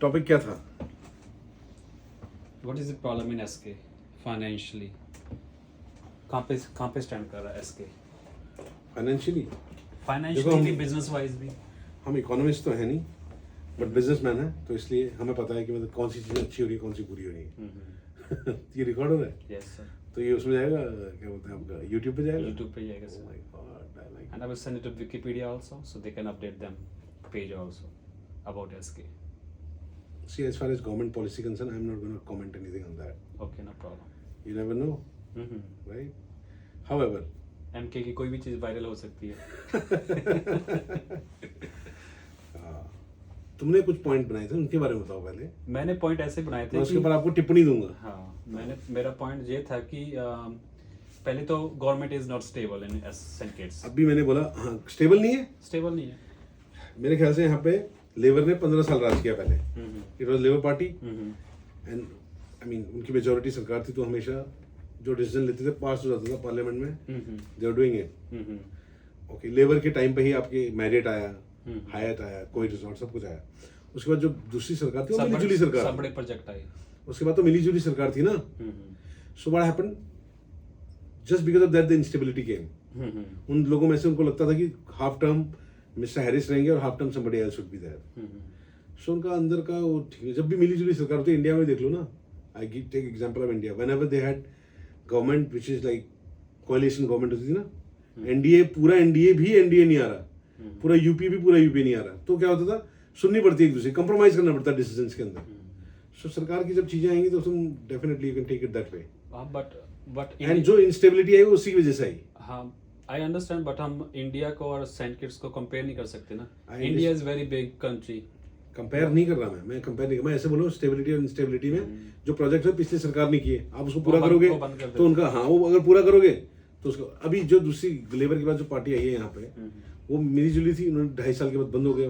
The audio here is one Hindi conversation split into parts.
टॉपिक क्या था? What is the problem in SK financially? कहाँ पे स्टैंड कर रहा है SK? फाइनेंशियली फाइनेंशियली भी, बिजनेस वाइज भी। हम इकोनॉमिस्ट तो है नहीं, बट बिजनेसमैन है, तो इसलिए हमें पता है कि मतलब कौन सी चीज़ अच्छी हो रही है, कौन सी बुरी हो रही है। ये रिकॉर्ड हो रहा है? Yes sir. तो ये उसमें जाएगा, क्या बोलते हैं आपका, यूट्यूब पे जाएगा? YouTube पे जाएगा Oh sir. my God, I like And I will send it to Wikipedia also, so they can update them page also about SK. it. See, as far as government policy concerned, I'm not going to comment anything on that. Okay, no problem. You never know, right? However, MK की कोई भी चीज़ वायरल हो सकती है। तुमने कुछ पॉइंट बनाए थे, उनके बारे में बताओ पहले। मैंने पॉइंट ऐसे बनाए थे मैं उसके कि ऊपर आपको टिप्पणी दूंगा। हाँ, मेरा पॉइंट ये था कि पहले तो government is not stable in Saint Kitts. अभी मैंने बोला हाँ, स्टेबल नहीं है। स्टेबल नहीं है। मेरे ख्याल से यहाँ पे लेबर ने 15 साल राज किया पहले। It was labour party and I mean उनकी मेजोरिटी सरकार थी, तो हमेशा जो डिसीजन लेते थे पास हो जाता था पार्लियामेंट में। They are doing it. Okay, labour के टाइम पे ही आपके मैरिट आया, हायत आया, कोई रिजॉर्ट, सब कुछ आया। उसके बाद जो दूसरी सरकार थी वो मिली जुली सरकार, सब बड़े प्रोजेक्ट आए। उसके बाद तो मिली जुली सरकार थी ना। So what happened, just because of that the instability came. उन लोगों में से उनको लगता था कि हाफ टर्म मिस्टर हैरिस रहेंगे और half term somebody else should be there. So उनका अंदर का वो ठीक है। जब भी मिली जुली सरकार होती है, इंडिया में देख लो ना, I take example of India, whenever they had government which is like कोalition गवर्नमेंट होती थी ना, एनडीए पूरा एनडीए भी एनडीए नहीं आ रहा, पूरा यूपी भी पूरा यूपी नहीं आ रहा, तो क्या होता था, सुननी पड़ती है एक दूसरे, कंप्रोमाइज करना पड़ता है डिसीजंस के अंदर। सो सरकार की जब चीजें आएंगी तो तुम definitely you can take it that way. But and जो इंस्टेबिलिटी आई वो उसी की वजह से आई। हाँ, आई अंडरस्टैंड, बट हम इंडिया को और सेंट किट्स को कंपेयर नहीं कर सकते ना। I India is very big country. Compare नहीं कर रहा मैं कंपेयर नहीं, मैं ऐसे बोलूँ स्टेबिलिटी और इंस्टेबिलिटी में जो प्रोजेक्ट है पिछली सरकार ने किए, आप उसको पूरा करोगे तो उनका, हाँ वो अगर पूरा करोगे तो उसको, अभी जो दूसरी लेबर के बाद जो पार्टी आई है यहाँ पे, वो मिली जुली थी, उन्होंने 2.5 साल के बाद बंद हो गया।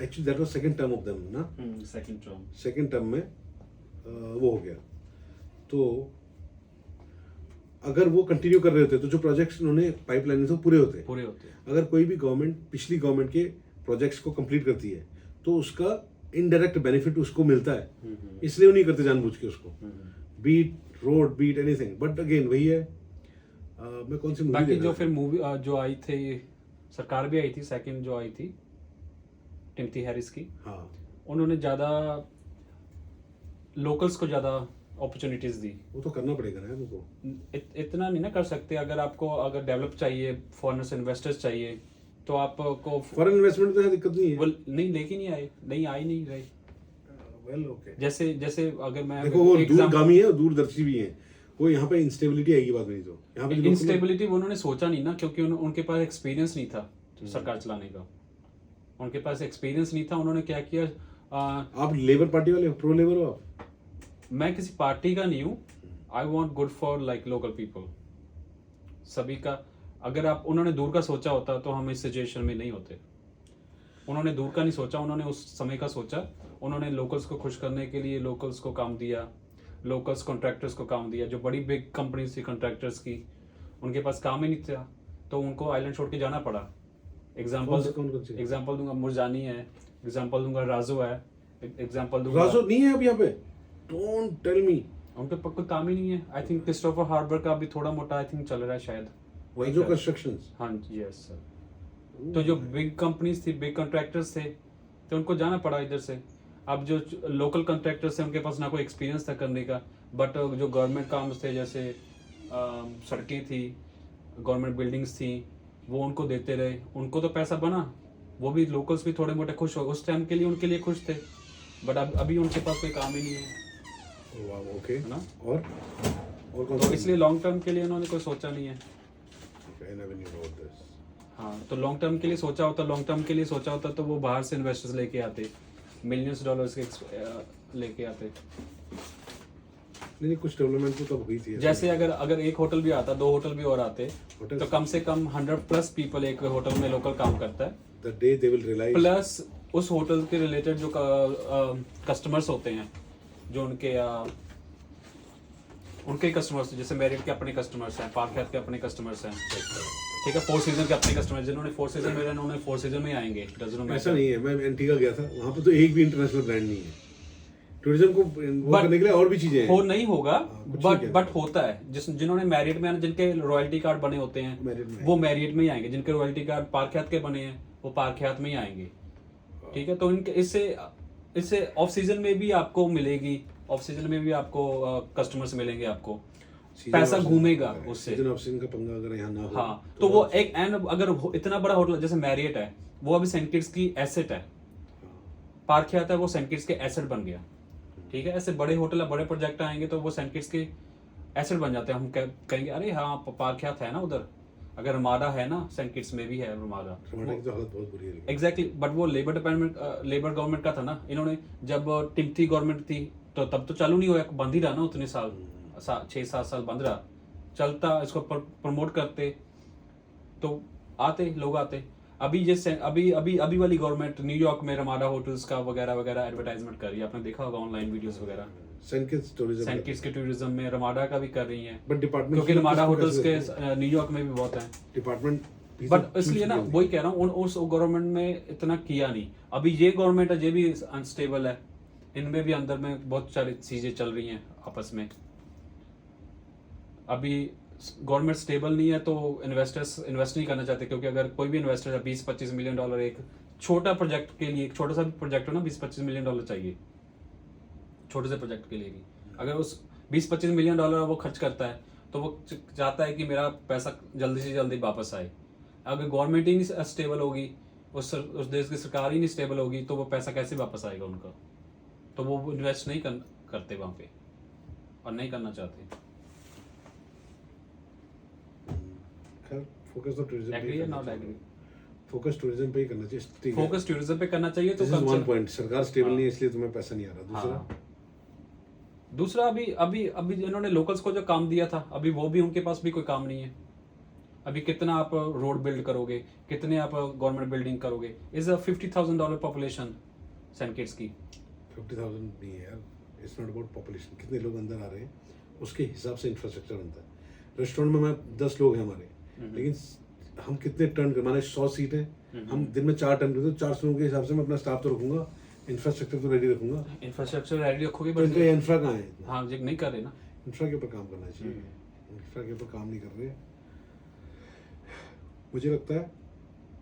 Actually that was second term of them ना, सेकंड टर्म में वो हो गया। तो अगर वो कंटिन्यू कर रहे होते तो जो प्रोजेक्ट्स उन्होंने पाइपलाइन में थे पूरे होते। अगर कोई भी गवर्नमेंट पिछली गवर्नमेंट के प्रोजेक्ट्स को कंप्लीट करती है तो उसका इनडायरेक्ट बेनिफिट उसको मिलता है, इसलिए वो नहीं करते जानबूझ के उसको, beat road beat anything. But again वही है, मैं कौन सी मूवी बाकी जो फिर मूवी जो आई थी, सरकार भी आई थी सेकंड जो आई थी टिम्थी हैरिस की, हाँ उन्होंने ज्यादा लोकल्स को ज्यादा अपॉर्चुनिटीज दी। वो तो करना पड़ेगा ना उनको। इतना नहीं ना कर सकते। अगर डेवलप चाहिए, फॉरेनर्स इन्वेस्टर्स चाहिए, तो आपको फॉरेन इन्वेस्टमेंट तो है, दिक्कत नहीं है। वो नहीं, लेके नहीं आए, नहीं आई नहीं रही। वेल ओके, जैसे अगर मैं देखो वो दूरगामी है, दूरदर्शी भी है, वो यहाँ पे इंस्टेबिलिटी आएगी बात नहीं, तो यहाँ पे इंस्टेबिलिटी उन्होंने सोचा नहीं ना, क्योंकि उनके पास एक्सपीरियंस नहीं था सरकार चलाने का। उनके पास एक्सपीरियंस नहीं था। उन्होंने क्या किया, आप लेबर पार्टी वाले प्रो लेबर हो आप? मैं किसी पार्टी का नहीं हूँ। I want good for like local people, सभी का। अगर उन्होंने दूर का सोचा होता तो हम इस सिचुएशन में नहीं होते। उन्होंने दूर का नहीं सोचा, उन्होंने उस समय का सोचा। उन्होंने लोकल्स को खुश करने के लिए लोकल्स को काम दिया, लोकल्स कॉन्ट्रैक्टर्स को काम दिया। जो बड़ी बिग कंपनीज थी कॉन्ट्रैक्टर्स की, उनके पास काम ही नहीं था, तो उनको आइलैंड छोड़ के जाना पड़ा। एग्जाम्पल दूंगा, मुरजानी है, एग्जाम्पल दूंगा राजू है, एग्जाम्पल दूंगा। राजू नहीं है अब यहाँ पे, डोंट टेल मी। उनके पास कोई काम ही नहीं है। आई थिंक क्रिस्टोफर हार्बर का भी थोड़ा मोटा आई थिंक चल रहा है शायद, वही जो कंस्ट्रक्शंस। हाँ जी, यस सर। तो जो बिग कंपनीज थी, बिग कॉन्ट्रैक्टर्स थे, तो उनको जाना पड़ा इधर से। अब जो लोकल कॉन्ट्रैक्टर्स थे, उनके पास ना कोई एक्सपीरियंस था करने का, बट जो गवर्नमेंट काम थे, जैसे सड़कें थी, गवर्नमेंट बिल्डिंग्स थी, वो उनको देते रहे। उनको तो पैसा बना, वो भी लोकल्स भी थोड़े मोटे खुश हो, उस टाइम के लिए उनके लिए खुश थे। बट अभी उनके पास कोई काम ही नहीं है। ओके, है ना? और तो इसलिए लॉन्ग टर्म के लिए उन्होंने कोई सोचा नहीं है। हाँ, तो लॉन्ग टर्म के लिए सोचा होता तो वो बाहर से इन्वेस्टर्स लेके आते, मिलियंस डॉलर्स के लेके आते। नहीं, कुछ डेवलपमेंट तो तब हुई थी। जैसे अगर एक होटल भी आता, 2 होटल भी और आते, तो कम से कम 100+ पीपल एक होटल में लोकल काम करता है। The day they will realize, plus उस होटल के रिलेटेड जो कस्टमर्स होते हैं, जो उनके कस्टमर्स, जैसे मेरिट के अपने कस्टमर्स हैं, पार्क हेल्थ के अपने कस्टमर्स हैं, ठीक है, 4 सीजन के अपने कस्टमर जिन्होंने 4 सीजन में रहना उन्होंने 4 सीजन में आएंगे, डजंट मैटर। ऐसा नहीं है, मैं एंटीगा गया था, वहाँ पे तो एक भी इंटरनेशनल ब्रांड नहीं है। टूरिज्म को वो But- करने के लिए और भी चीजें हैं। हो नहीं होगा, कुछ बट नहीं बट कहते। होता है। जिन्होंने मैरिट में आना, जिनके रॉयल्टी कार्ड बने होते हैं Marriott में वो मैरिट में ही आएंगे, जिनके रॉयल्टी कार्ड पार्क हयात के बने हैं वो पार्क हयात में ही आएंगे। ठीक है, तो इनके इससे ऑफ सीजन में भी आपको मिलेगी, ऑफ सीजन में भी आपको कस्टमर्स मिलेंगे, आपको Season पैसा option घूमेगा है, उससे। season option का पंगा अगर यहाँ ना हो हाँ, तो वो एक एंड अगर इतना बड़ा होटल जैसे मैरियट है, वो अभी सेंट किट्स की एसेट है, पार्क हयात है वो सेंट किट्स के एसेट बन गया। ठीक है, ऐसे बड़े होटल बड़े प्रोजेक्ट आएंगे तो वो सेंट किट्स के एसेट बन जाते हैं। हम कहेंगे अरे हाँ पार्क हयात है ना उधर, अगर रमाडा है ना, सेंट किट्स में भी है रमाडा। टमाटर की तो हालत बहुत बुरी है। एग्जैक्टली, बट वो लेबर डिपार्टमेंट लेबर गवर्नमेंट का था ना, इन्होंने जब टिम्थी गवर्नमेंट थी तो तब तो चालू नहीं हुआ, बंद ही रहा ना उतने साल, 6-7 साल बंद रहा, चलता इसको प्रमोट करते तो आते लोग आते। अभी जैसे अभी वाली गवर्नमेंट न्यूयॉर्क में रमाडा होटल्स का वगैरह वगैरह एडवर्टाइजमेंट कर रही है, आपने देखा होगा ऑनलाइन वीडियोस वगैरह। Saint Kitts tourism, Saint Kitts के टूरिज्म में रमाडा का भी कर रही है, बट डिपार्टमेंट क्योंकि रमाडा होटल्स के न्यूयॉर्क में भी बहुत हैं। डिपार्टमेंट बट इसलिए ना वही कह रहा हूँ, उस गवर्नमेंट में इतना किया नहीं। अभी ये गवर्नमेंट है, ये भी अनस्टेबल है, इनमें भी अंदर में बहुत सारी चीजें चल रही हैं आपस में। अभी गवर्नमेंट स्टेबल नहीं है तो इन्वेस्टर्स इन्वेस्ट नहीं करना चाहते, क्योंकि अगर कोई भी इन्वेस्टर है 20-25 मिलियन डॉलर एक छोटा प्रोजेक्ट के लिए, एक छोटा सा भी प्रोजेक्ट हो ना, 20-25 मिलियन डॉलर चाहिए छोटे से प्रोजेक्ट के लिए भी। अगर उस 20-25 मिलियन डॉलर वो खर्च करता है तो वो चाहता है कि मेरा पैसा जल्दी से जल्दी वापस आए। अगर गवर्नमेंट ही नहीं स्टेबल होगी, उस देश की सरकार ही नहीं स्टेबल होगी, तो वो पैसा कैसे वापस आएगा उनका? तो वो इन्वेस्ट नहीं करते वहाँ पे और नहीं करना चाहते। खैर फोकस तो टूरिज्म एग्री है नॉट एग्री? फोकस टूरिज्म पे ही करना चाहिए। फोकस टूरिज्म पे करना चाहिए। तो वन पॉइंट, सरकार स्टेबल नहीं है इसलिए तुम्हें पैसा नहीं आ रहा। दूसरा अभी इन्होंने लोकल्स को जो काम दिया था, अभी वो भी उनके पास भी कोई काम नहीं है। अभी कितना आप रोड बिल्ड करोगे, कितने आप गवर्नमेंट बिल्डिंग करोगे? इज $50,000 पॉपुलेशन सेंट किट्स की। 50,000 नहीं है यार, इट्स नॉट अबाउट पॉपुलेशन, कितने लोग अंदर आ रहे हैं उसके हिसाब से इंफ्रास्ट्रक्चर बनता है। रेस्टोरेंट में 10 लोग हैं हमारे, लेकिन हम कितने टर्न कर, माने 100 सीट है, हम दिन में 4 टर्न करते, 400 लोगों के हिसाब से मैं अपना स्टाफ तो रखूंगा, इंफ्रास्ट्रक्चर तो रेडी रखूंगा। इंफ्रास्ट्रक्चर रेडी रखोगे, तो इनका इंफ्रा कहाँ है इतना? हाँ ये नहीं कर रहे ना, इंफ्रा के ऊपर काम करना चाहिए, इंफ्रा के ऊपर काम नहीं कर रहे। मुझे लगता है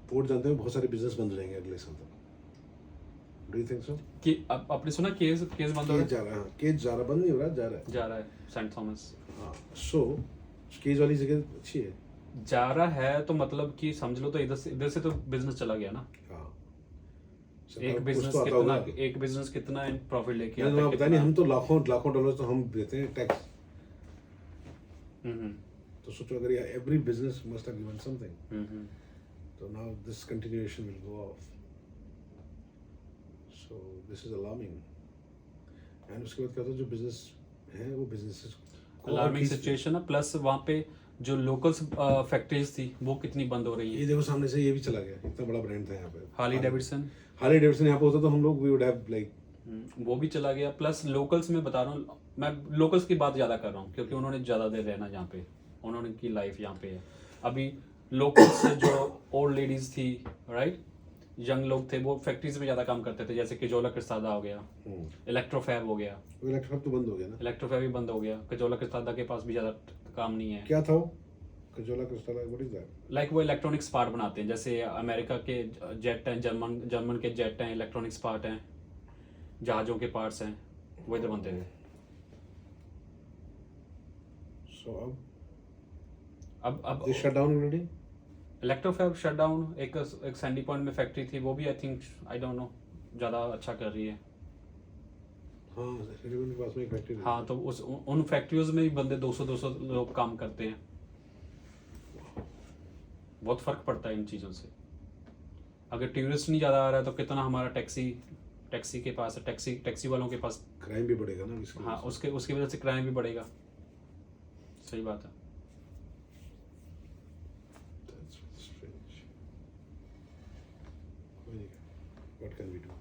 पोर्ट जानते हैं बहुत सारे बिजनेस बंद हो जाएंगे अगले साल तक। Do you think so? कि आपने सुना केस बंद हो रहा जा रहा है, केज जा रहा, बंद नहीं हो रहा, जा रहा है। सेंट थॉमस हाँ, सो केज वाली जगह अच्छी है, जा रहा है, तो मतलब कि समझ लो तो इधर से तो बिजनेस चला गया ना। हाँ। एक बिजनेस कितना प्रॉफिट लेके आता है, पता नहीं, हम तो लाखों डॉलर तो हम देते हैं टैक्स। तो सोचो अगर every business must have given something, तो now this continuation will go off, so this is alarming. And उसके बाद क्या होता है, जो बिजनेस है वो बिजनेसेस अलार्मिंग सिचुएशन है। प्लस वहाँ पे जो लोकल्स फैक्ट्रीज थी वो कितनी बंद हो रही ये है। देखो सामने से ये भी चला गया, इतना बड़ा ब्रांड था यहाँ पे, हार्ली डेविडसन यहाँ पे होता तो हम लोग वी वुड हैव लाइक, वो भी चला गया। प्लस लोकल्स में बता रहा हूँ मैं, लोकल्स की बात ज़्यादा कर रहा हूँ क्योंकि उन्होंने ज़्यादा देर रहना यहाँ पे, उन्होंने की लाइफ यहाँ पे है। अभी लोकल्स से जो ओल्ड लेडीज थी, राइट, यंग लोग थे, वो फैक्ट्रीज में ज़्यादा काम करते थे, जैसे कजोला क्रिस्तादा हो गया, इलेक्ट्रोफैब हो गया। इलेक्ट्रोफैब तो बंद हो गया ना, इलेक्ट्रोफैब भी बंद हो गया, कजोला क्रिस्तादा के पास भी ज़्यादा काम नहीं है। क्या था वो कजोला क्रिस्टाला, व्हाट इज दैट? लाइक वो इलेक्ट्रॉनिक्स पार्ट बनाते हैं, जैसे अमेरिका के जेट हैं, जर्मन के जेट हैं, इलेक्ट्रॉनिक्स पार्ट हैं, जहाज़ों के पार्ट्स हैं, वो इधर बनते थे। सो अब they shut down already. Electrofab shut down. एक सैंडी पॉइंट में फैक्ट्री थी, वो भी I think, I don't know, ज़्यादा अच्छा कर रही है। हाँ, सैंडी के पास में एक फैक्ट्री थी। हाँ, तो उन फैक्ट्रियों में भी बंदे 200 लोग काम करते हैं। बहुत फर्क पड़ता है इन चीज़ों से। अगर टूरिस्ट नहीं ज़्यादा आ रहा है तो कितना हमारा टैक्सी के पास, टैक्सी वालों के पास क्राइम भी बढ़ेगा ना इसकी हाँ, वजह से। उसकी वजह से क्राइम भी बढ़ेगा। सही बात है। That's strange. What can we do?